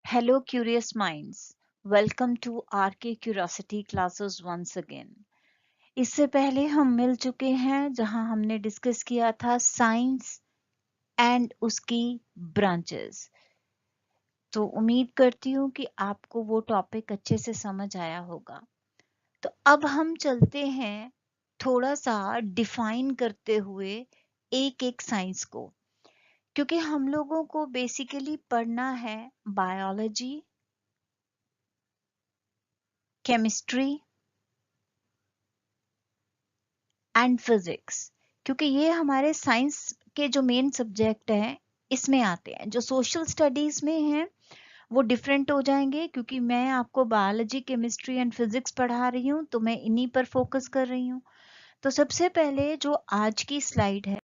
Hello, curious minds. Welcome to RK Curiosity Classes once again. इससे पहले हम मिल चुके हैं जहां हमने डिस्कस किया था साइंस एंड उसकी ब्रांचेस। तो उम्मीद करती हूँ कि आपको वो टॉपिक अच्छे से समझ आया होगा। तो अब हम चलते हैं थोड़ा सा डिफाइन करते हुए एक एक साइंस को, क्योंकि हम लोगों को बेसिकली पढ़ना है बायोलॉजी, केमिस्ट्री एंड फिजिक्स, क्योंकि ये हमारे साइंस के जो मेन सब्जेक्ट हैं इसमें आते हैं। जो सोशल स्टडीज में हैं वो डिफरेंट हो जाएंगे, क्योंकि मैं आपको बायोलॉजी, केमिस्ट्री एंड फिजिक्स पढ़ा रही हूँ, तो मैं इन्हीं पर फोकस कर रही हूँ। तो सबसे पहले जो आज की स्लाइड है,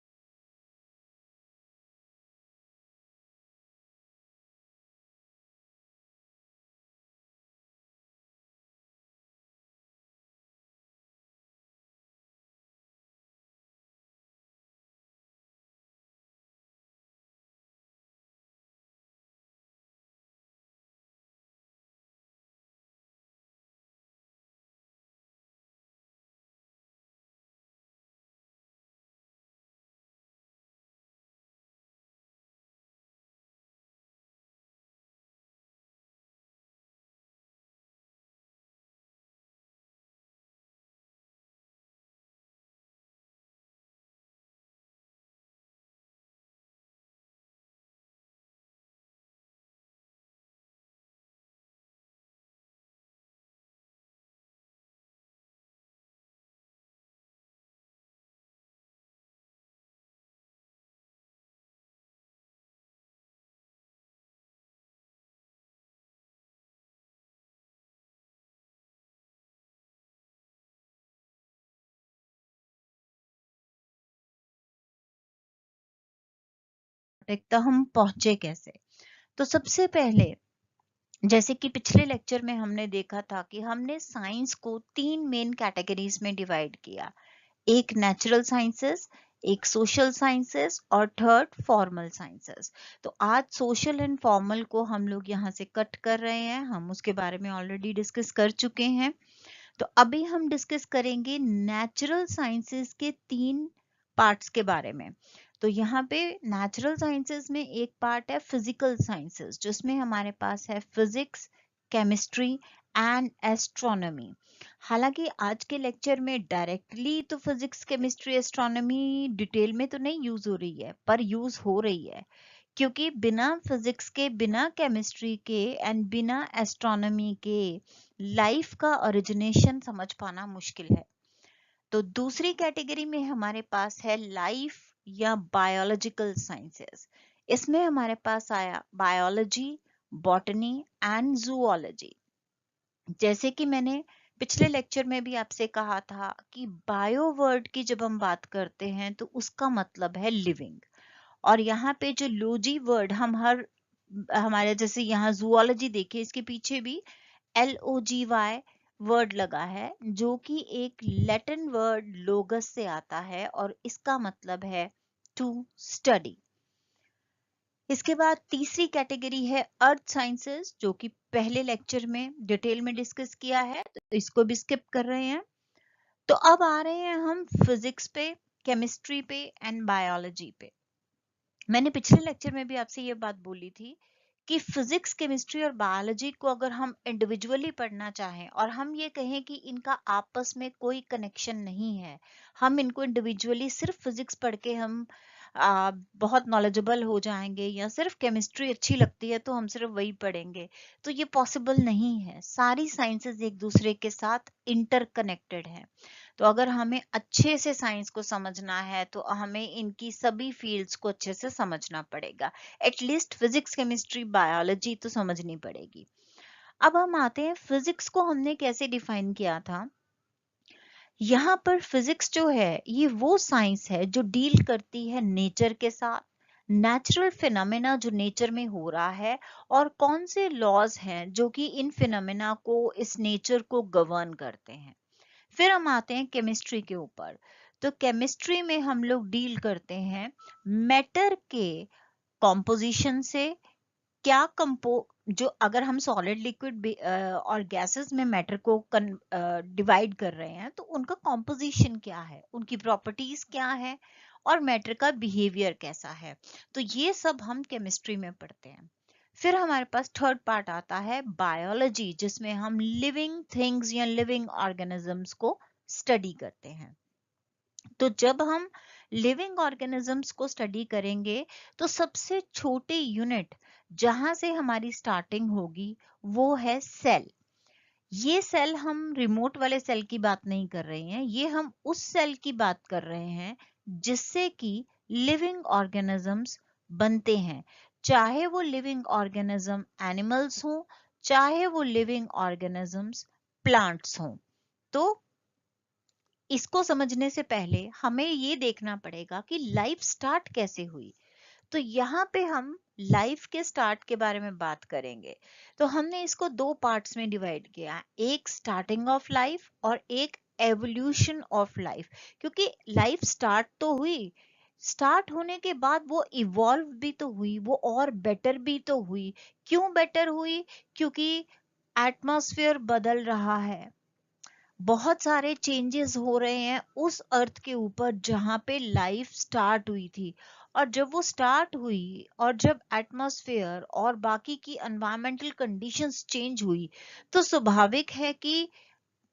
तो हम पहुंचे कैसे। तो सबसे पहले, जैसे कि पिछले लेक्चर में हमने देखा था कि हमने साइंस को तीन मेन कैटेगरीज में डिवाइड किया। एक नेचुरल साइंसेस, एक सोशल साइंसेस और थर्ड फॉर्मल साइंसेस। तो आज सोशल एंड फॉर्मल को हम लोग यहाँ से कट कर रहे हैं, हम उसके बारे में ऑलरेडी डिस्कस कर चुके हैं। तो अभी हम डिस्कस करेंगे नेचुरल साइंसेस के तीन पार्ट्स के बारे में। तो यहाँ पे नेचुरल साइंसेस में एक पार्ट है फिजिकल साइंसेस, जिसमें हमारे पास है फिजिक्स, केमिस्ट्री एंड एस्ट्रोनॉमी। हालांकि आज के लेक्चर में डायरेक्टली तो फिजिक्स, केमिस्ट्री, एस्ट्रोनॉमी डिटेल में तो नहीं यूज हो रही है, पर यूज हो रही है, क्योंकि बिना फिजिक्स के, बिना केमिस्ट्री के एंड बिना एस्ट्रोनॉमी के लाइफ का ओरिजिनेशन समझ पाना मुश्किल है। तो दूसरी कैटेगरी में हमारे पास है लाइफ या बायोलॉजिकल साइंसेस। इसमें हमारे पास आया बायोलॉजी, बॉटनी एंड जूलॉजी। जैसे कि मैंने पिछले लेक्चर में भी आपसे कहा था कि बायो वर्ड की जब हम बात करते हैं तो उसका मतलब है लिविंग। और यहाँ पे जो लॉजी वर्ड हम हमारे जैसे यहाँ जूलॉजी देखिए, इसके पीछे भी LOGY वर्ड लगा है, जो कि एक लैटिन वर्ड लोगस से आता है और इसका मतलब है टू स्टडी। इसके बाद तीसरी कैटेगरी है अर्थ साइंसेस, जो कि पहले लेक्चर में डिटेल में डिस्कस किया है, तो इसको भी स्किप कर रहे हैं। तो अब आ रहे हैं हम फिजिक्स पे, केमिस्ट्री पे एंड बायोलॉजी पे। मैंने पिछले लेक्चर में भी आपसे ये बात बोली थी कि फिजिक्स, केमिस्ट्री और बायोलॉजी को अगर हम इंडिविजुअली पढ़ना चाहें और हम ये कहें कि इनका आपस में कोई कनेक्शन नहीं है, हम इनको इंडिविजुअली सिर्फ फिजिक्स पढ़ के हम बहुत नॉलेजेबल हो जाएंगे, या सिर्फ केमिस्ट्री अच्छी लगती है तो हम सिर्फ वही पढ़ेंगे, तो ये पॉसिबल नहीं है। सारी साइंसेस एक दूसरे के साथ इंटरकनेक्टेड है। तो अगर हमें अच्छे से साइंस को समझना है तो हमें इनकी सभी फील्ड्स को अच्छे से समझना पड़ेगा। एटलीस्ट फिजिक्स, केमिस्ट्री, बायोलॉजी तो समझनी पड़ेगी। अब हम आते हैं फिजिक्स को हमने कैसे डिफाइन किया था। यहाँ पर फिजिक्स जो है ये वो साइंस है जो डील करती है नेचर के साथ, नेचुरल फिनोमेना जो नेचर में हो रहा है, और कौन से लॉज हैं जो कि इन फिनोमेना को, इस नेचर को गवर्न करते हैं। फिर हम आते हैं केमिस्ट्री के ऊपर। तो केमिस्ट्री में हम लोग डील करते हैं मैटर के कॉम्पोजिशन से, क्या जो अगर हम सॉलिड लिक्विड और गैसेस में मैटर को डिवाइड कर रहे हैं तो उनका कॉम्पोजिशन क्या है, उनकी प्रॉपर्टीज क्या है और मैटर का बिहेवियर कैसा है। तो ये सब हम केमिस्ट्री में पढ़ते हैं। फिर हमारे पास थर्ड पार्ट आता है बायोलॉजी, जिसमें हम लिविंग थिंग्स या लिविंग ऑर्गेनिजम्स को स्टडी करते हैं। तो जब हम लिविंग ऑर्गेनिजम्स को स्टडी करेंगे तो सबसे छोटे यूनिट जहां से हमारी स्टार्टिंग होगी वो है सेल। ये सेल हम रिमोट वाले सेल की बात नहीं कर रहे हैं, ये हम उस सेल की बात कर रहे हैं जिससे कि लिविंग ऑर्गेनिजम्स बनते हैं। चाहे वो लिविंग ऑर्गेनिज्म एनिमल्स हो, चाहे वो लिविंग ऑर्गेनिजम्स प्लांट्स हो। तो इसको समझने से पहले हमें ये देखना पड़ेगा कि लाइफ स्टार्ट कैसे हुई। तो यहाँ पे हम लाइफ के स्टार्ट के बारे में बात करेंगे। तो हमने इसको दो पार्ट्स में डिवाइड किया, एक स्टार्टिंग ऑफ लाइफ और एक एवोल्यूशन ऑफ लाइफ। क्योंकि लाइफ स्टार्ट तो हुई, स्टार्ट होने के बाद वो इवॉल्व भी तो हुई, वो और बेटर भी तो हुई। क्यों बेटर हुई? क्योंकि एटमॉस्फेयर बदल रहा है, बहुत सारे चेंजेस हो रहे हैं उस अर्थ के ऊपर जहां पे लाइफ स्टार्ट हुई थी। और जब वो स्टार्ट हुई और जब एटमॉस्फेयर और बाकी की एनवायरमेंटल कंडीशंस चेंज हुई, तो स्वाभाविक है कि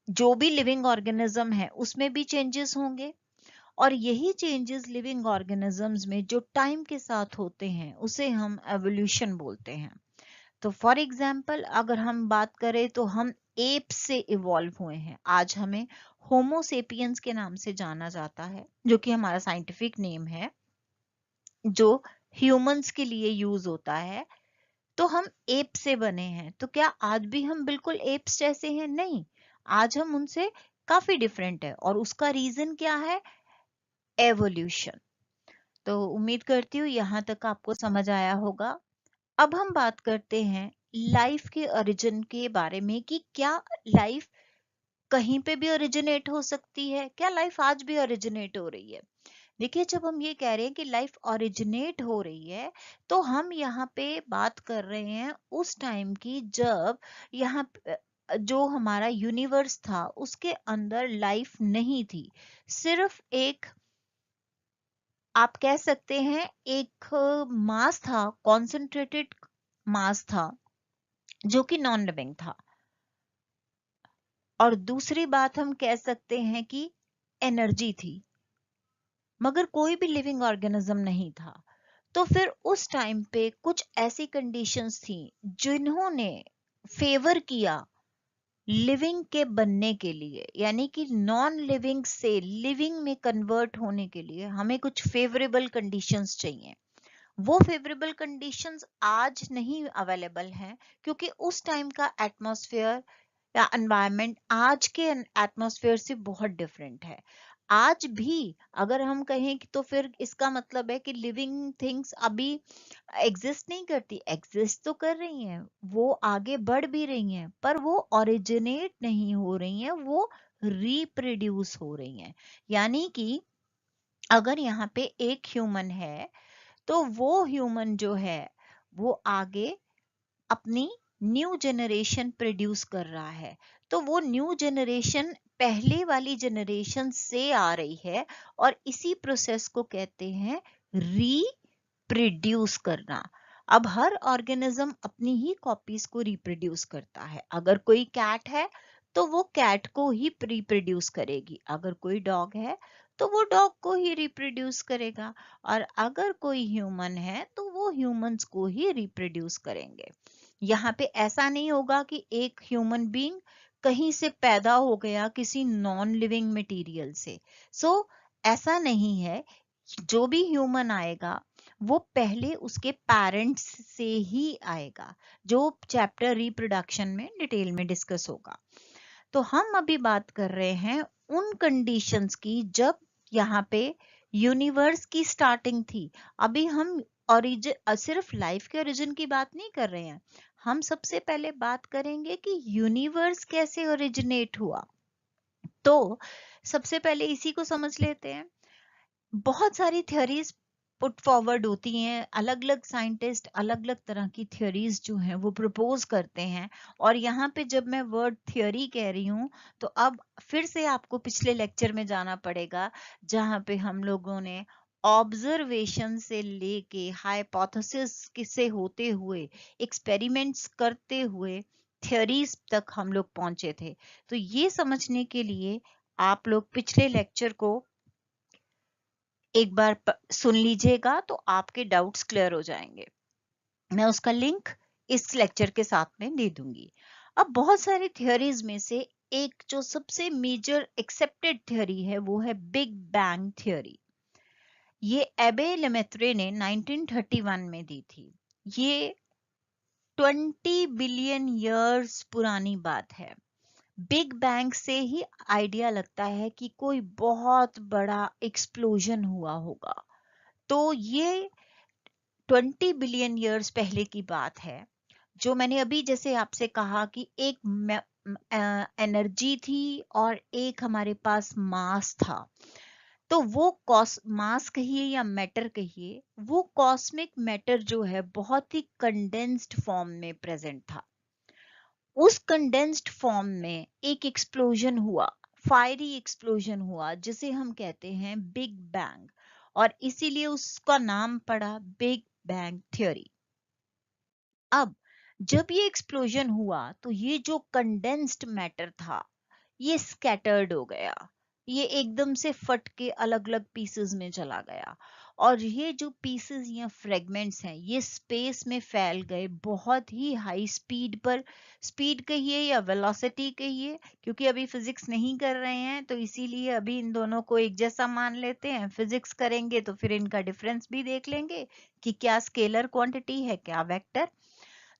जो भी लिविंग ऑर्गेनिज्म है उसमें भी चेंजेस होंगे। और यही चेंजेस लिविंग ऑर्गेनिजम्स में जो टाइम के साथ होते हैं उसे हम एवोल्यूशन बोलते हैं। तो फॉर एग्जाम्पल अगर हम बात करें तो हम एप से इवॉल्व हुए हैं, आज हमें होमोसेपियंस के नाम से जाना जाता है, जो कि हमारा साइंटिफिक नेम है जो ह्यूमंस के लिए यूज होता है। तो हम एप से बने हैं। तो क्या आज भी हम बिल्कुल एप्स जैसे हैं? नहीं, आज हम उनसे काफी डिफरेंट है। और उसका रीजन क्या है? एवोल्यूशन। तो उम्मीद करती हूँ यहाँ तक आपको समझ आया होगा। अब हम बात करते हैं लाइफ के ओरिजिन के बारे में कि क्या लाइफ कहीं पे भी ओरिजिनेट हो सकती है, क्या लाइफ आज भी ओरिजिनेट हो रही है। देखिए, जब हम ये कह रहे हैं कि लाइफ ओरिजिनेट हो रही है तो हम यहाँ पे बात कर रहे हैं उस टाइम की जब यहाँ जो हमारा यूनिवर्स था उसके अंदर लाइफ नहीं थी। सिर्फ एक, आप कह सकते हैं, एक मास था, कॉन्सेंट्रेटेड मास था जो कि नॉन लिविंग था। और दूसरी बात हम कह सकते हैं कि एनर्जी थी, मगर कोई भी लिविंग ऑर्गेनिज्म नहीं था। तो फिर उस टाइम पे कुछ ऐसी कंडीशंस थी जिन्होंने फेवर किया लिविंग के बनने के लिए, यानी कि नॉन लिविंग से लिविंग में कन्वर्ट होने के लिए हमें कुछ फेवरेबल कंडीशंस चाहिए। वो फेवरेबल कंडीशंस आज नहीं अवेलेबल हैं, क्योंकि उस टाइम का एटमॉस्फेयर या एनवायरनमेंट आज के एटमॉस्फेयर से बहुत डिफरेंट है। आज भी अगर हम कहें कि तो फिर इसका मतलब है कि लिविंग थिंग्स अभी एग्जिस्ट नहीं करती, एग्जिस्ट तो कर रही हैं, वो आगे बढ़ भी रही हैं, पर वो ओरिजिनेट नहीं हो रही हैं, वो रिप्रोड्यूस हो रही हैं। यानी कि अगर यहाँ पे एक ह्यूमन है तो वो ह्यूमन जो है वो आगे अपनी न्यू जनरेशन प्रोड्यूस कर रहा है। तो वो न्यू जनरेशन पहले वाली जनरेशन से आ रही है और इसी प्रोसेस को कहते हैं रिप्रोड्यूस करना। अब हर ऑर्गेनिज्म अपनी ही कॉपीज को रिप्रोड्यूस करता है। अगर कोई कैट है तो वो कैट को ही रिप्रोड्यूस करेगी, अगर कोई डॉग है तो वो डॉग को ही रिप्रोड्यूस करेगा, और अगर कोई ह्यूमन है तो वो ह्यूमंस को ही रिप्रोड्यूस करेंगे। यहाँ पे ऐसा नहीं होगा कि एक ह्यूमन बीइंग कहीं से पैदा हो गया किसी नॉन लिविंग मटेरियल से। ऐसा नहीं है, जो भी ह्यूमन आएगा वो पहले उसके पेरेंट्स से ही आएगा, जो चैप्टर रिप्रोडक्शन में डिटेल में डिस्कस होगा। तो हम अभी बात कर रहे हैं उन कंडीशंस की जब यहाँ पे यूनिवर्स की स्टार्टिंग थी। अभी हम ओरिजिन, सिर्फ लाइफ के ओरिजिन की बात नहीं कर रहे हैं, हम सबसे पहले बात करेंगे कि यूनिवर्स कैसे ओरिजिनेट हुआ। तो सबसे पहले इसी को समझ लेते हैं। बहुत सारी थ्योरीज पुट फॉरवर्ड होती हैं, अलग अलग साइंटिस्ट अलग अलग तरह की थ्योरीज जो हैं वो प्रपोज करते हैं। और यहाँ पे जब मैं वर्ड थ्योरी कह रही हूँ तो अब फिर से आपको पिछले लेक्चर में जाना पड़ेगा, जहाँ पे हम लोगों ने ऑब्जर्वेशन से लेके हाइपोथेसिस से होते हुए एक्सपेरिमेंट्स करते हुए थ्योरीज तक हम लोग पहुंचे थे। तो ये समझने के लिए आप लोग पिछले लेक्चर को एक बार सुन लीजिएगा तो आपके डाउट्स क्लियर हो जाएंगे। मैं उसका लिंक इस लेक्चर के साथ में दे दूंगी। अब बहुत सारी थ्योरीज में से एक जो सबसे मेजर एक्सेप्टेड थ्योरी है वो है बिग बैंग थ्योरी। ये एबे लेमेत्रे ने 1931 में दी थी। ये 20 बिलियन ईयर्स पुरानी बात है। बिग बैंग से ही आइडिया लगता है कि कोई बहुत बड़ा एक्सप्लोजन हुआ होगा। तो ये 20 बिलियन ईयर्स पहले की बात है। जो मैंने अभी जैसे आपसे कहा कि एक एनर्जी थी और एक हमारे पास मास था। तो वो मास कहिए या मैटर कहिए, वो कॉस्मिक मैटर जो है बहुत ही कंडेंस्ड फॉर्म में प्रेजेंट था। उस कंडेंस्ड फॉर्म में एक एक्सप्लोजन हुआ, फायरी एक्सप्लोजन हुआ, जिसे हम कहते हैं बिग बैंग, और इसीलिए उसका नाम पड़ा बिग बैंग थ्योरी। अब जब ये एक्सप्लोजन हुआ तो ये जो कंडेंस्ड मैटर था ये स्कैटर्ड हो गया, ये एकदम से फट के अलग अलग पीसेस में चला गया। और ये जो पीसेस या फ्रेगमेंट्स हैं ये स्पेस में फैल गए बहुत ही हाई स्पीड पर। स्पीड कहिए या वेलोसिटी कहिए, क्योंकि अभी फिजिक्स नहीं कर रहे हैं तो इसीलिए अभी इन दोनों को एक जैसा मान लेते हैं। फिजिक्स करेंगे तो फिर इनका डिफरेंस भी देख लेंगे कि क्या स्केलर क्वांटिटी है क्या वेक्टर।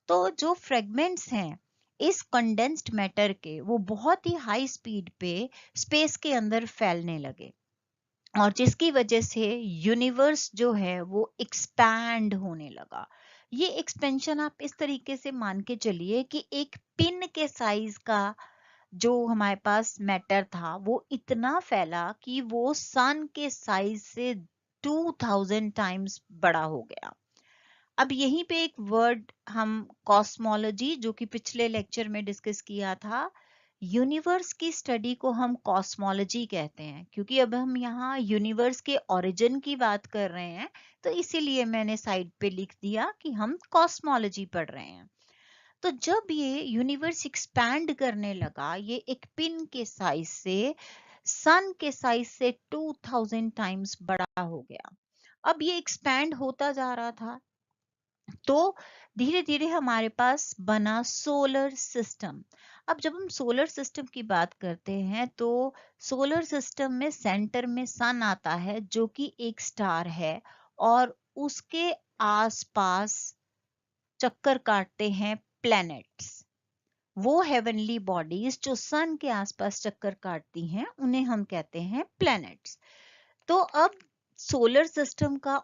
तो जो फ्रेगमेंट्स हैं इस कंडेंस्ड मैटर के, वो बहुत ही हाई स्पीड पे स्पेस के अंदर फैलने लगे, और जिसकी वजह से यूनिवर्स जो है वो एक्सपैंड होने लगा। ये एक्सपेंशन आप इस तरीके से मान के चलिए कि एक पिन के साइज का जो हमारे पास मैटर था वो इतना फैला कि वो सन के साइज से 2000 टाइम्स बड़ा हो गया। अब यहीं पे एक वर्ड हम कॉस्मोलॉजी, जो कि पिछले लेक्चर में डिस्कस किया था, यूनिवर्स की स्टडी को हम कॉस्मोलॉजी कहते हैं, क्योंकि अब हम यहाँ यूनिवर्स के ओरिजिन की बात कर रहे हैं। तो इसीलिए मैंने साइड पे लिख दिया कि हम कॉस्मोलॉजी पढ़ रहे हैं। तो जब ये यूनिवर्स एक्सपैंड करने लगा, ये एक पिन के साइज से सन के साइज से 2000 टाइम्स बड़ा हो गया। अब ये एक्सपैंड होता जा रहा था, तो धीरे धीरे हमारे पास बना सोलर सिस्टम। अब जब हम सोलर सिस्टम की बात करते हैं तो सोलर सिस्टम में सेंटर में सन आता है जो कि एक स्टार है, और उसके आसपास चक्कर काटते हैं प्लैनेट्स। वो हेवनली बॉडीज जो सन के आसपास चक्कर काटती हैं उन्हें हम कहते हैं प्लैनेट्स। तो अब सोलर सिस्टम का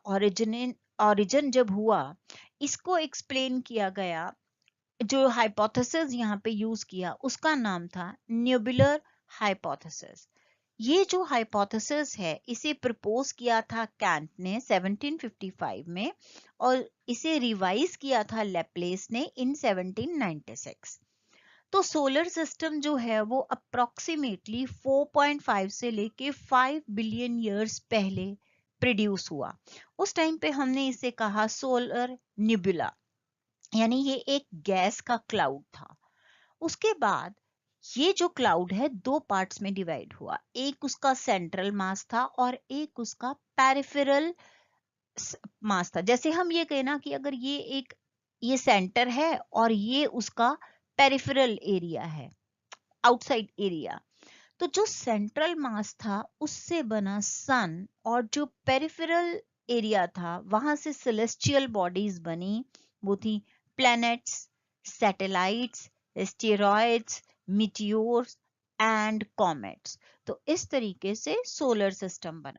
ओरिजिन जब हुआ, इसको एक्सप्लेन किया गया, जो हाइपोथेसिस यहाँ पे यूज किया उसका नाम था न्यूबुलर हाइपोथेसिस। ये जो हाइपोथेसिस है इसे प्रपोज किया था कैंट ने 1755 में, और इसे रिवाइज किया था लेप्लेस ने इन 1796। तो सोलर सिस्टम जो है वो अप्रोक्सीमेटली 4.5 से लेके 5 बिलियन ईयर्स पहले प्रोड्यूस हुआ। उस टाइम पे हमने इसे कहा सोलर निबुला, यानी ये एक गैस का क्लाउड था। उसके बाद ये जो क्लाउड है दो पार्ट्स में डिवाइड हुआ, एक उसका सेंट्रल मास था और एक उसका पेरिफेरल मास था। जैसे हम ये कहें ना कि अगर ये सेंटर है और ये उसका पेरिफेरल एरिया है, आउटसाइड एरिया। तो जो सेंट्रल मास था उससे बना सन, और जो पेरिफेरल एरिया था वहां से सेलेस्टियल बॉडीज बनी। वो थी planets, satellites, asteroids, meteors and comets. तो इस तरीके से सोलर सिस्टम बना।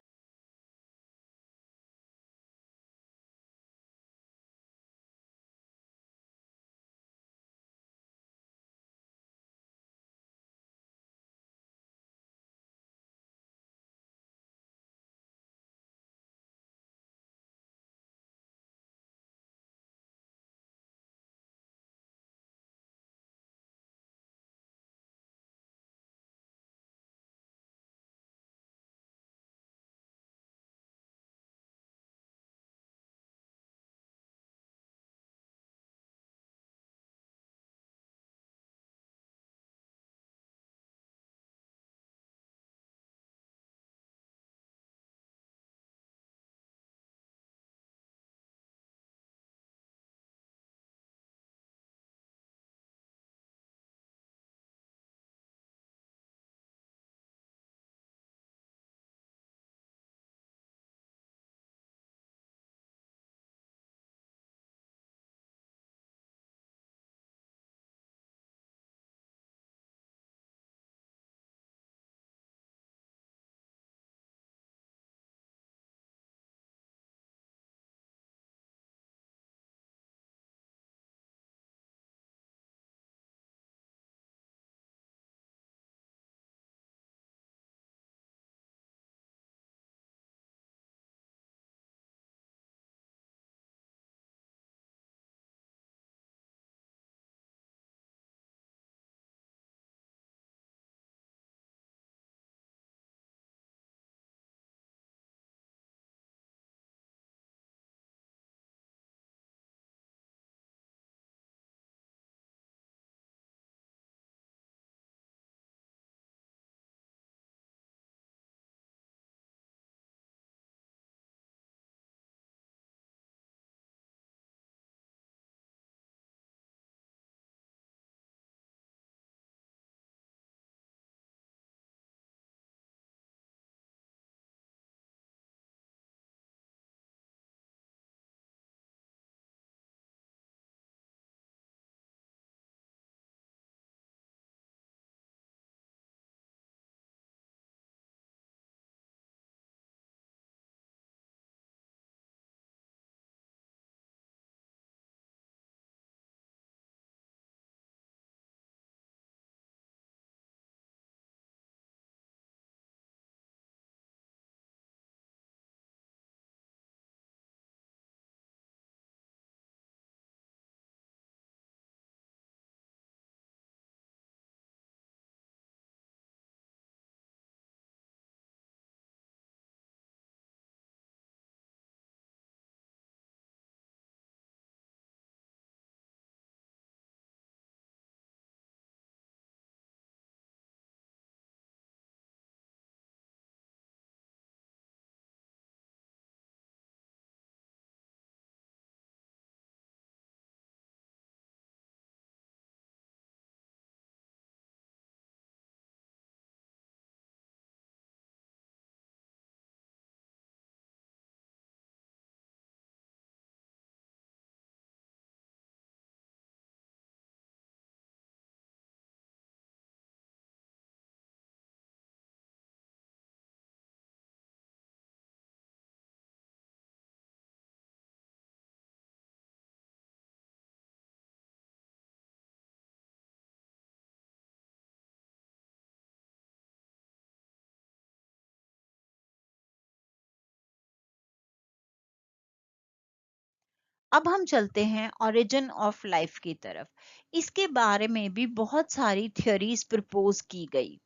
अब हम चलते हैं ओरिजिन ऑफ लाइफ की तरफ। इसके बारे में भी बहुत सारी थ्योरीज प्रपोज की गई।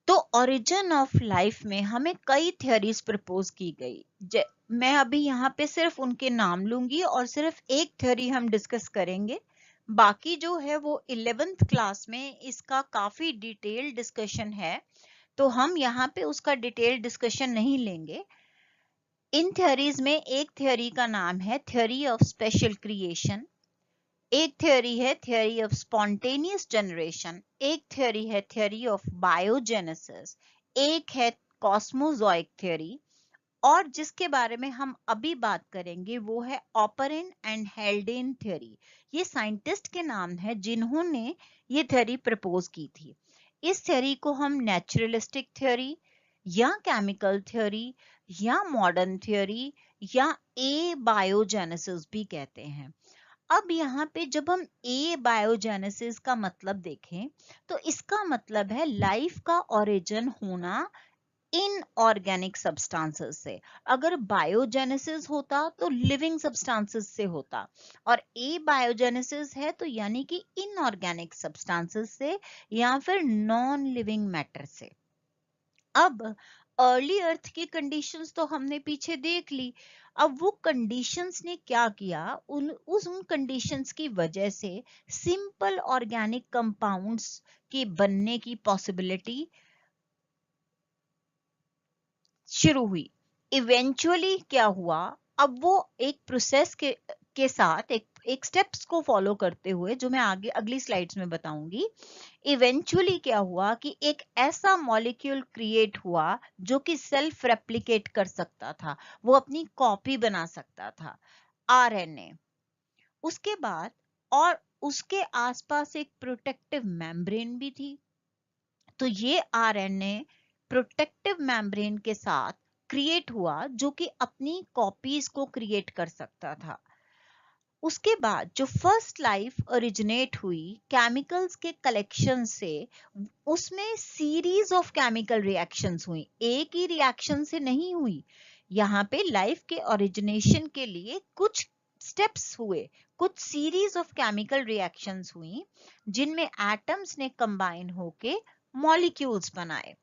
तो ओरिजिन ऑफ लाइफ में हमें कई थ्योरीज प्रपोज की गई। मैं अभी यहाँ पे सिर्फ उनके नाम लूंगी और सिर्फ एक थ्योरी हम डिस्कस करेंगे। बाकी जो है वो 11th क्लास में इसका काफी डिटेल डिस्कशन है, तो हम यहाँ पे उसका डिटेल डिस्कशन नहीं लेंगे। इन थ्योरीज में एक थ्योरी का नाम है थ्योरी ऑफ स्पेशल क्रिएशन, एक थ्योरी है थ्योरी ऑफ स्पॉन्टेनियस जनरेशन, एक थ्योरी है थ्योरी ऑफ बायोजेनेसिस, एक है कॉस्मोजोइक थ्योरी, और जिसके बारे में हम अभी बात करेंगे वो है ऑपरेन एंड हेल्डेन थ्योरी। ये साइंटिस्ट के नाम है जिन्होंने ये थ्योरी प्रपोज की थी। इस थ्योरी को हम नेचुरलिस्टिक थ्योरी या केमिकल थ्योरी या मॉडर्न थ्योरी या ए बायोजेनेसिस भी कहते हैं। अब यहाँ पे जब हम ए बायोजेनेसिस का मतलब देखें तो इसका मतलब है लाइफ का ओरिजिन होना इनऑर्गेनिक सब्सटेंसेस से। अगर बायोजेनेसिस होता तो लिविंग सब्सटेंसेस से होता, और ए बायोजेनेसिस है तो यानी कि इनऑर्गेनिक सब्सटेंसेस से या फिर नॉन लिविंग मैटर से। अब अर्ली अर्थ की कंडीशंस तो हमने पीछे देख ली। अब वो कंडीशंस ने क्या किया, उन कंडीशंस की वजह से सिंपल ऑर्गेनिक कंपाउंड्स के बनने की पॉसिबिलिटी शुरू हुई। इवेंचुअली क्या हुआ, अब वो एक प्रोसेस के साथ एक स्टेप्स को फॉलो करते हुए, जो मैं आगे अगली स्लाइड्स में बताऊंगी, इवेंचुअली क्या हुआ कि एक ऐसा मॉलिक्यूल क्रिएट हुआ जो कि सेल्फ रेप्लिकेट कर सकता था, वो अपनी कॉपी बना सकता था, आरएनए। उसके बाद और उसके आसपास एक प्रोटेक्टिव मेम्ब्रेन भी थी। तो ये आरएनए प्रोटेक्टिव मेम्ब्रेन के साथ क्रिएट हुआ जो कि अपनी कॉपीज को क्रिएट कर सकता था। उसके बाद जो फर्स्ट लाइफ ओरिजिनेट हुई केमिकल्स के कलेक्शन से, उसमें सीरीज ऑफ केमिकल रिएक्शंस हुई, एक ही रिएक्शन से नहीं हुई। यहाँ पे लाइफ के ओरिजिनेशन के लिए कुछ स्टेप्स हुए, कुछ सीरीज ऑफ केमिकल रिएक्शंस हुई जिनमें एटम्स ने कंबाइन होके मॉलिक्यूल्स बनाए।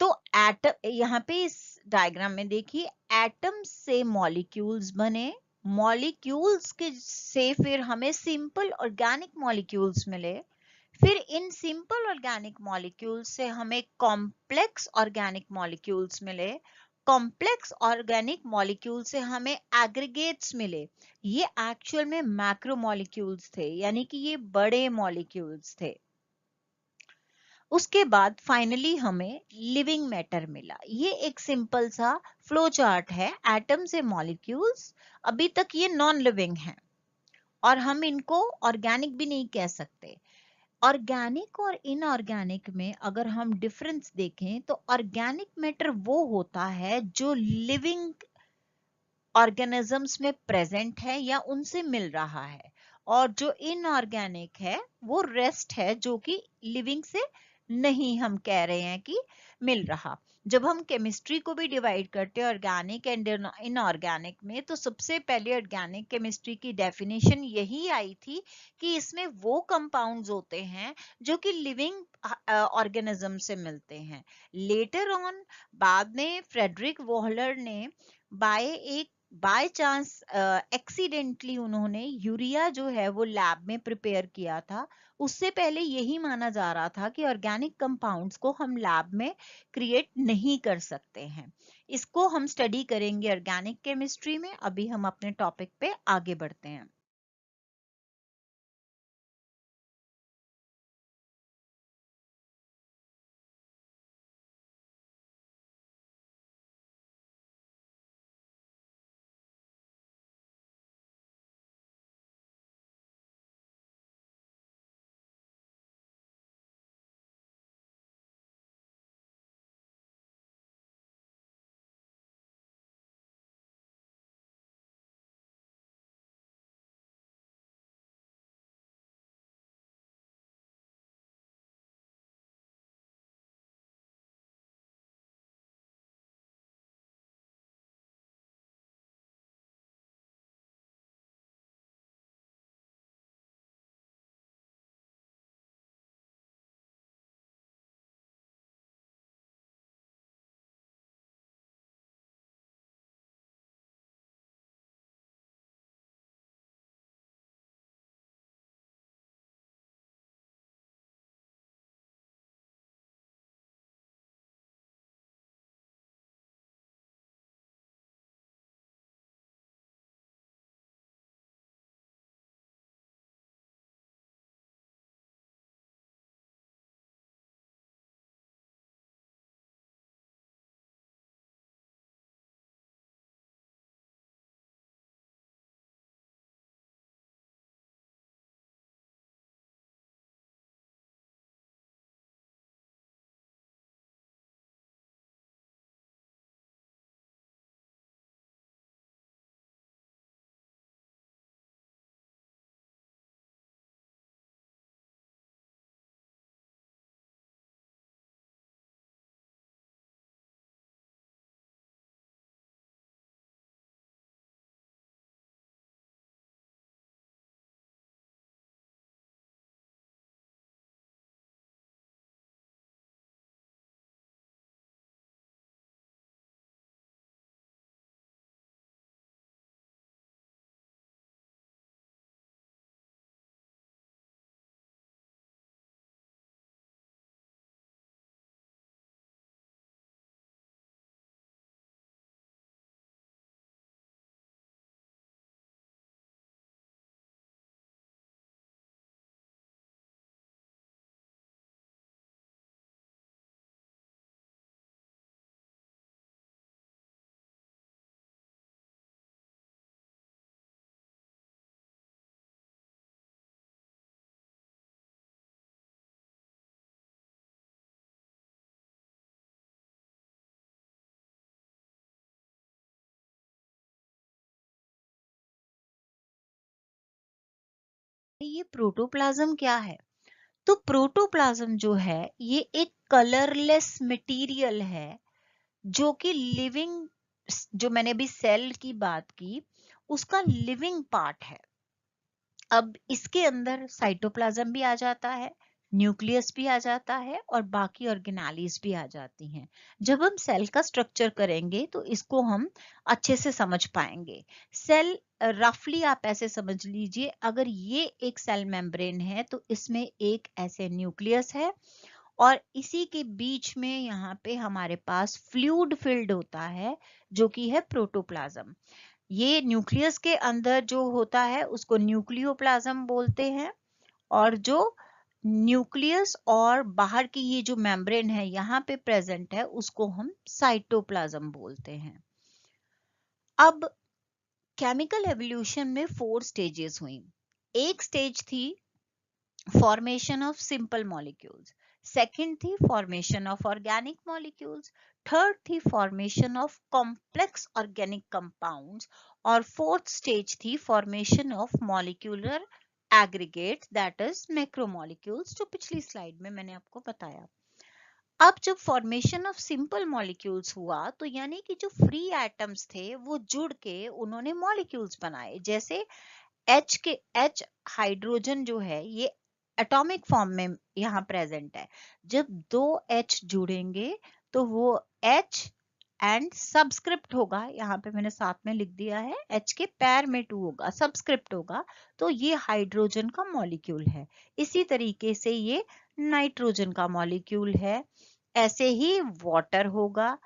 तो एटम यहाँ पे इस डायग्राम में देखिए, एटम से मॉलिक्यूल्स बने, मॉलिक्यूल्स के से फिर हमें सिंपल ऑर्गेनिक मॉलिक्यूल्स मिले, फिर इन सिंपल ऑर्गेनिक मॉलिक्यूल्स से हमें कॉम्प्लेक्स ऑर्गेनिक मॉलिक्यूल्स मिले, कॉम्प्लेक्स ऑर्गेनिक मॉलिक्यूल से हमें एग्रीगेट्स मिले। ये एक्चुअल में मैक्रो मॉलिक्यूल्स थे, यानी कि ये बड़े मॉलिक्यूल्स थे। उसके बाद फाइनली हमें लिविंग मैटर मिला। ये एक सिंपल सा फ्लो चार्ट है, एटम से मॉलिक्यूल्स। अभी तक ये नॉन लिविंग हैं और हम इनको ऑर्गेनिक भी नहीं कह सकते। ऑर्गेनिक और इनऑर्गेनिक में अगर हम डिफरेंस देखें तो ऑर्गेनिक मैटर वो होता है जो लिविंग ऑर्गेनिजम्स में प्रेजेंट है या उनसे मिल रहा है, और जो इनऑर्गेनिक है वो रेस्ट है जो कि लिविंग से नहीं हम कह रहे हैं कि मिल रहा। जब हम केमिस्ट्री को भी डिवाइड करते हैं ऑर्गेनिक एंड इनऑर्गेनिक में, तो सबसे पहले ऑर्गेनिक केमिस्ट्री की डेफिनेशन यही आई थी कि इसमें वो कंपाउंड्स होते हैं जो कि लिविंग ऑर्गेनिज्म से मिलते हैं। लेटर ऑन बाद में फ्रेडरिक वॉहलर ने एक बाय चांस एक्सीडेंटली उन्होंने यूरिया जो है वो लैब में प्रिपेयर किया था। उससे पहले यही माना जा रहा था कि ऑर्गेनिक कंपाउंड्स को हम लैब में क्रिएट नहीं कर सकते हैं। इसको हम स्टडी करेंगे ऑर्गेनिक केमिस्ट्री में। अभी हम अपने टॉपिक पे आगे बढ़ते हैं। ये प्रोटोप्लाज्म क्या है? तो प्रोटोप्लाज्म जो है ये एक कलरलेस मटेरियल है जो कि लिविंग, जो मैंने अभी सेल की बात की, उसका लिविंग पार्ट है। अब इसके अंदर साइटोप्लाज्म भी आ जाता है, न्यूक्लियस भी आ जाता है और बाकी ऑर्गेनेलिस भी आ जाती हैं। जब हम सेल का स्ट्रक्चर करेंगे तो इसको हम अच्छे से समझ पाएंगे। सेल रफली आप ऐसे समझ लीजिए, अगर ये एक सेल मेम्ब्रेन है तो इसमें एक ऐसे न्यूक्लियस है और इसी के बीच में यहाँ पे हमारे पास फ्लूइड फिल्ड होता है जो कि है प्रोटोप्लाज्म। ये न्यूक्लियस के अंदर जो होता है उसको न्यूक्लियोप्लाज्म बोलते हैं, और जो न्यूक्लियस और बाहर की ये जो मेम्ब्रेन है यहाँ पे प्रेजेंट है उसको हम साइटोप्लाज्म बोलते हैं। अब केमिकल एवोल्यूशन में 4 स्टेजेस हुई। एक स्टेज थी formation of simple molecules, second थी formation of organic molecules, third थी formation of complex organic compounds और fourth stage थी formation of molecular aggregates that is macromolecules, जो पिछली स्लाइड में मैंने आपको बताया। अब जब फॉर्मेशन ऑफ सिंपल मॉलिक्यूल्स हुआ तो यानी कि जो फ्री एटम्स थे वो जुड़ के उन्होंने मॉलिक्यूल्स बनाए। जैसे H हाइड्रोजन जो है ये एटॉमिक फॉर्म में यहाँ प्रेजेंट है। जब दो H जुड़ेंगे तो वो H एंड सबस्क्रिप्ट होगा, यहाँ पे मैंने साथ में लिख दिया है, H के पैर में 2 होगा, सबस्क्रिप्ट होगा, तो ये हाइड्रोजन का मॉलिक्यूल है। इसी तरीके से ये नाइट्रोजन का मॉलिक्यूल है। ऐसे ही वाटर होगा,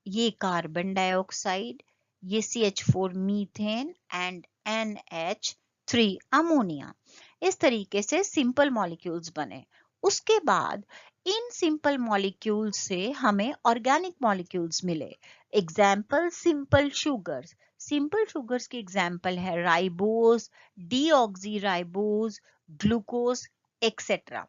ये कार्बन डाइऑक्साइड, ये CH4 methane and NH3 ammonia. इस तरीके से सिंपल मॉलिक्यूल्स बने। उसके बाद इन सिंपल मॉलिक्यूल्स से हमें ऑर्गेनिक मॉलिक्यूल्स मिले। Example simple sugars. Simple sugars की एग्जाम्पल है राइबोस, डीऑक्सीराइबोस, ग्लूकोज एक्सेट्रा।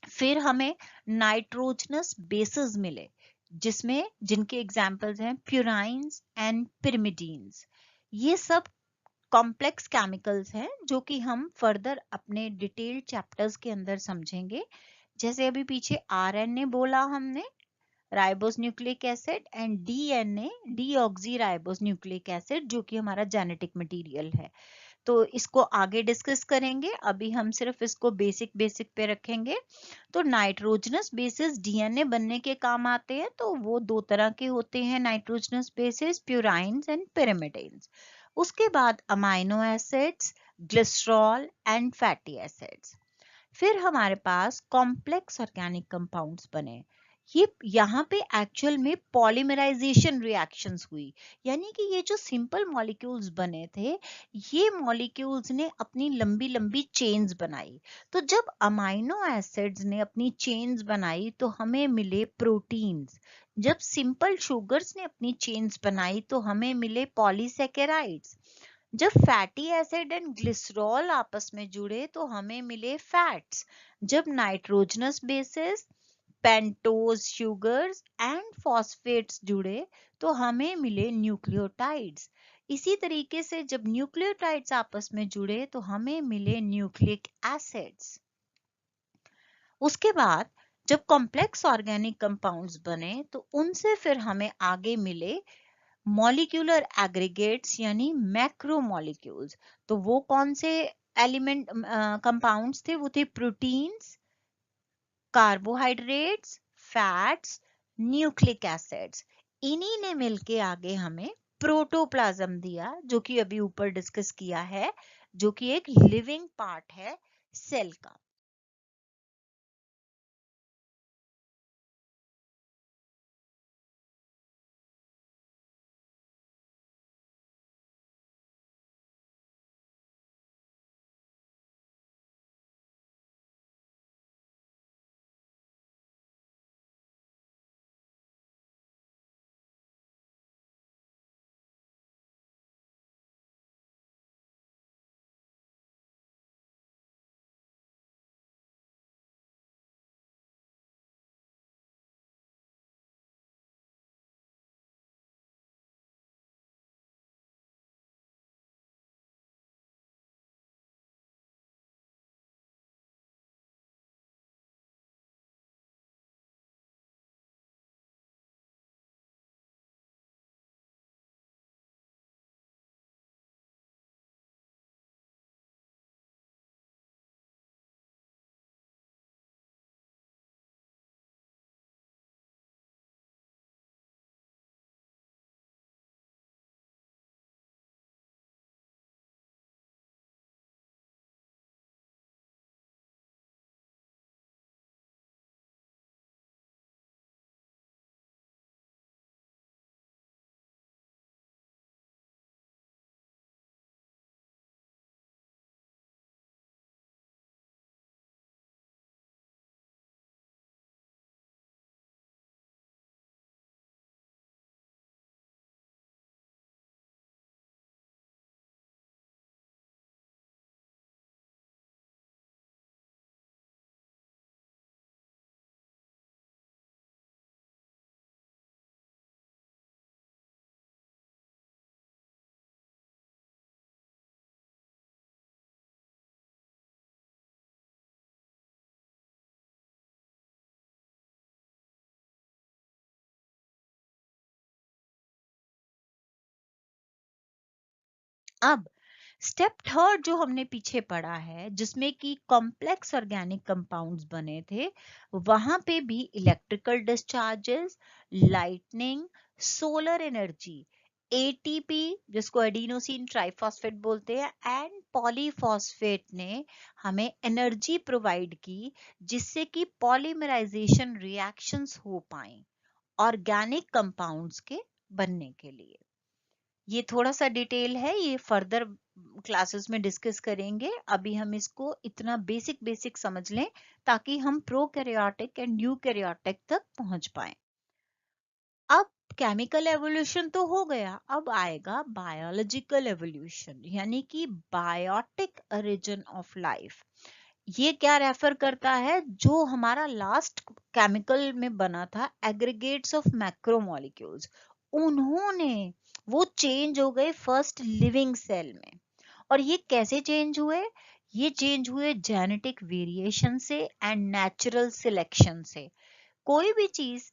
फिर हमें नाइट्रोजनस बेसेस मिले जिनके एग्जाम्पल्स हैं प्यूराइंस एंड पिरिमिडीन्स। ये सब कॉम्प्लेक्स केमिकल्स हैं जो कि हम फर्दर अपने डिटेल्ड चैप्टर्स के अंदर समझेंगे। जैसे अभी पीछे आरएनए बोला हमने, ribose nucleic acid, and DNA deoxy ribose nucleic acid, जो कि हमारा जेनेटिक मटेरियल है। तो इसको आगे डिस्कस करेंगे, अभी हम सिर्फ इसको बेसिक पे रखेंगे। तो नाइट्रोजनस बेसिस डीएनए बनने के काम आते हैं, तो वो 2 तरह के होते हैं नाइट्रोजनस बेसिस, प्यूराइंस एंड पिरिमिडिन्स। उसके बाद amino acids, glycerol and fatty acids. फिर हमारे पास कॉम्प्लेक्स ऑर्गेनिक कंपाउंड्स बने। ये यहाँ पे एक्चुअल में पॉलीमराइजेशन रिएक्शंस हुई, यानी कि ये जो सिंपल मॉलिक्यूल्स बने थे ये मॉलिक्यूल्स ने अपनी लंबी लंबी चेन्स बनाई। तो जब अमाइनो एसिड्स ने अपनी चेन्स बनाई तो हमें मिले प्रोटीन्स। जब सिंपल शुगर्स ने अपनी चेन्स बनाई तो हमें मिले पॉलीसेकेराइड्स। जब फैटी एसिड एंड ग्लिसरॉल आपस में जुड़े तो हमें मिले फैट्स। जब nitrogenous bases, pentose sugars and phosphates जुड़े तो हमें मिले न्यूक्लियोटाइड्स। इसी तरीके से जब न्यूक्लियोटाइड्स आपस में जुड़े तो हमें मिले न्यूक्लिक एसिड्स। उसके बाद जब कॉम्प्लेक्स ऑर्गेनिक कंपाउंड्स बने तो उनसे फिर हमें आगे मिले मॉलिक्यूलर एग्रीगेट्स यानी मैक्रोमोलिक्यूल्स। तो वो कौन से एलिमेंट कंपाउंड्स थे? वो थे proteins, carbohydrates, fats, nucleic acids. इन्हीं ने मिलके आगे हमें प्रोटोप्लाज्म दिया, जो कि अभी ऊपर डिस्कस किया है, जो कि एक लिविंग पार्ट है सेल का। अब स्टेप थर्ड जो हमने पीछे पढ़ा है, जिसमें कि कॉम्प्लेक्स ऑर्गेनिक कंपाउंड्स बने थे, वहां पे भी electrical discharges, lightning, solar energy, ATP जिसको एडिनोसिन ट्राइफॉस्फेट बोलते हैं, एंड पॉलीफॉस्फेट ने हमें एनर्जी प्रोवाइड की, जिससे कि पॉलीमराइजेशन रिएक्शंस हो पाए ऑर्गेनिक कंपाउंड्स के बनने के लिए। ये थोड़ा सा डिटेल है, ये फर्दर क्लासेस में डिस्कस करेंगे। अभी हम इसको इतना बेसिक समझ लें ताकि हम प्रोकैरियोटिक एंड यूकैरियोटिक तक पहुंच पाए। अब केमिकल एवोल्यूशन तो हो गया, अब आएगा बायोलॉजिकल एवोल्यूशन, यानी कि बायोटिक ओरिजिन ऑफ लाइफ। ये क्या रेफर करता है, जो हमारा लास्ट केमिकल में बना था, एग्रीगेट्स ऑफ मैक्रोमोलिक्यूल्स, उन्होंने वो चेंज हो गए फर्स्ट लिविंग सेल में। और ये कैसे चेंज हुए? ये चेंज हुए जेनेटिक वेरिएशन से एंड नेचुरल सिलेक्शन से। कोई भी चीज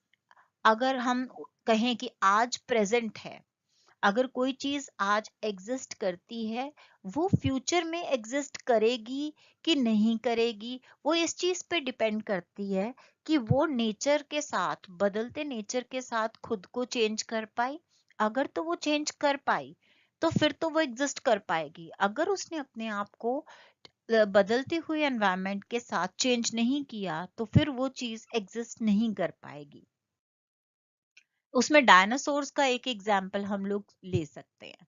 अगर हम कहें कि आज प्रेजेंट है, अगर कोई चीज आज एग्जिस्ट करती है, वो फ्यूचर में एग्जिस्ट करेगी कि नहीं करेगी, वो इस चीज पे डिपेंड करती है कि वो नेचर के साथ, बदलते नेचर के साथ खुद को चेंज कर पाई। अगर तो वो चेंज कर पाई तो फिर तो वो एग्जिस्ट कर पाएगी। अगर उसने अपने आप को बदलते हुए एनवायरनमेंट के साथ चेंज नहीं किया तो फिर वो चीज एग्जिस्ट नहीं कर पाएगी। उसमें डायनासोर्स का एक एग्जाम्पल हम लोग ले सकते हैं।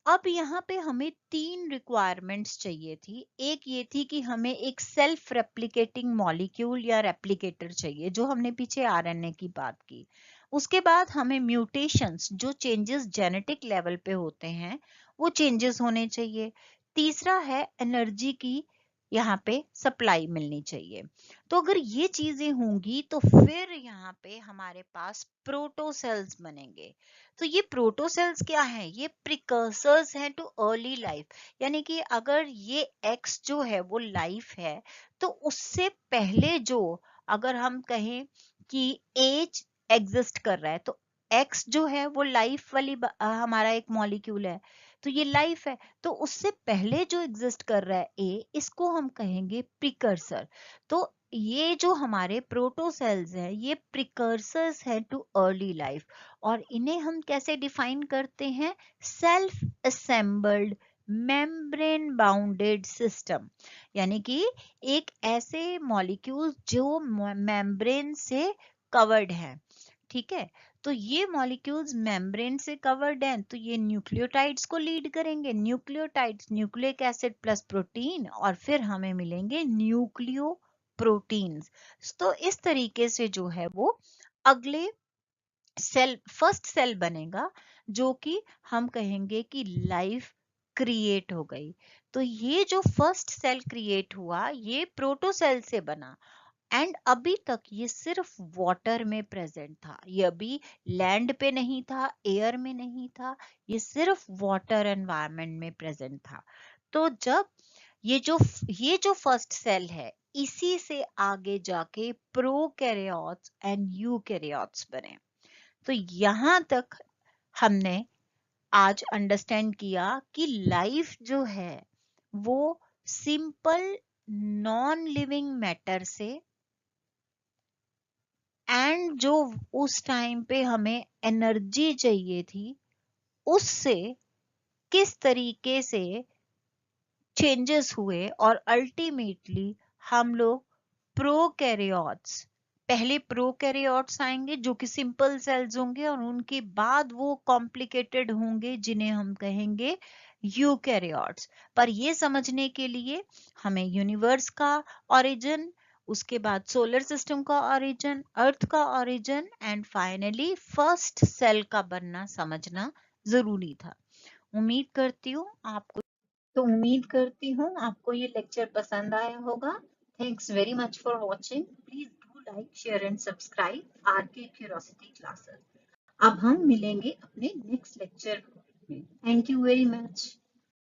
अब यहाँ पे हमें तीन रिक्वायरमेंट्स चाहिए थी। एक ये थी कि हमें एक सेल्फ रेप्लिकेटिंग मॉलिक्यूल या रेप्लिकेटर चाहिए, जो हमने पीछे आरएनए की बात की। उसके बाद हमें म्यूटेशंस, जो चेंजेस जेनेटिक लेवल पे होते हैं, वो चेंजेस होने चाहिए। तीसरा है एनर्जी की यहाँ पे सप्लाई मिलनी चाहिए। तो अगर ये चीजें होंगी तो फिर यहाँ पे हमारे पास प्रोटोसेल्स बनेंगे। तो ये प्रोटोसेल्स क्या है? ये प्रिकर्सर्स हैं टू अर्ली लाइफ। यानी कि अगर ये एक्स जो है वो लाइफ है, तो उससे पहले जो, अगर हम कहें कि एज एग्जिस्ट कर रहा है, तो एक्स जो है वो लाइफ वाली हमारा एक मॉलिक्यूल है, तो ये लाइफ है। तो उससे पहले जो एग्जिस्ट कर रहा है ए, इसको हम कहेंगे प्रिकर्सर। तो ये जो हमारे प्रोटोसेल्स हैं, ये प्रिकर्सर्स हैं टू अर्ली लाइफ। और इन्हें हम कैसे डिफाइन करते हैं? Self assembled membrane bounded system, यानी कि एक ऐसे मॉलिक्यूल जो मेम्ब्रेन से कवर्ड है। ठीक है, तो ये मॉलिक्यूल्स मेम्ब्रेन से कवर्ड हैं, तो ये न्यूक्लियोटाइड्स को लीड करेंगे। Nucleotides, nucleic acid plus protein, और फिर हमें मिलेंगे न्यूक्लियो प्रोटीन्स। तो इस तरीके से जो है वो अगले सेल, फर्स्ट सेल बनेगा, जो कि हम कहेंगे कि लाइफ क्रिएट हो गई। तो ये जो फर्स्ट सेल क्रिएट हुआ, ये प्रोटोसेल से बना, एंड अभी तक ये सिर्फ वाटर में प्रेजेंट था। ये अभी लैंड पे नहीं था, एयर में नहीं था, ये सिर्फ वाटर एनवायरनमेंट में प्रेजेंट था। तो जब ये जो फर्स्ट सेल है, इसी से आगे जाके प्रोकैरियोट्स एंड यूकैरियोट्स बने। तो यहां तक हमने आज अंडरस्टैंड किया कि लाइफ जो है वो सिंपल नॉन लिविंग मैटर से, एंड जो उस टाइम पे हमें एनर्जी चाहिए थी, उससे किस तरीके से चेंजेस हुए, और अल्टीमेटली हम लोग प्रोकैरियोट्स, पहले प्रोकैरियोट्स आएंगे जो कि सिंपल सेल्स होंगे, और उनके बाद वो कॉम्प्लिकेटेड होंगे जिन्हें हम कहेंगे यूकैरियोट्स। पर ये समझने के लिए हमें यूनिवर्स का ओरिजिन, उसके बाद सोलर सिस्टम का ओरिजिन, अर्थ का origin, and finally first cell का बनना समझना जरूरी था। उम्मीद करती हूँ आपको ये लेक्चर पसंद आया होगा। Thanks very much for watching. Please do like, share and subscribe our के क्यूरोसिटी क्लासेस। अब हम मिलेंगे अपने नेक्स्ट लेक्चर में। Thank you very much.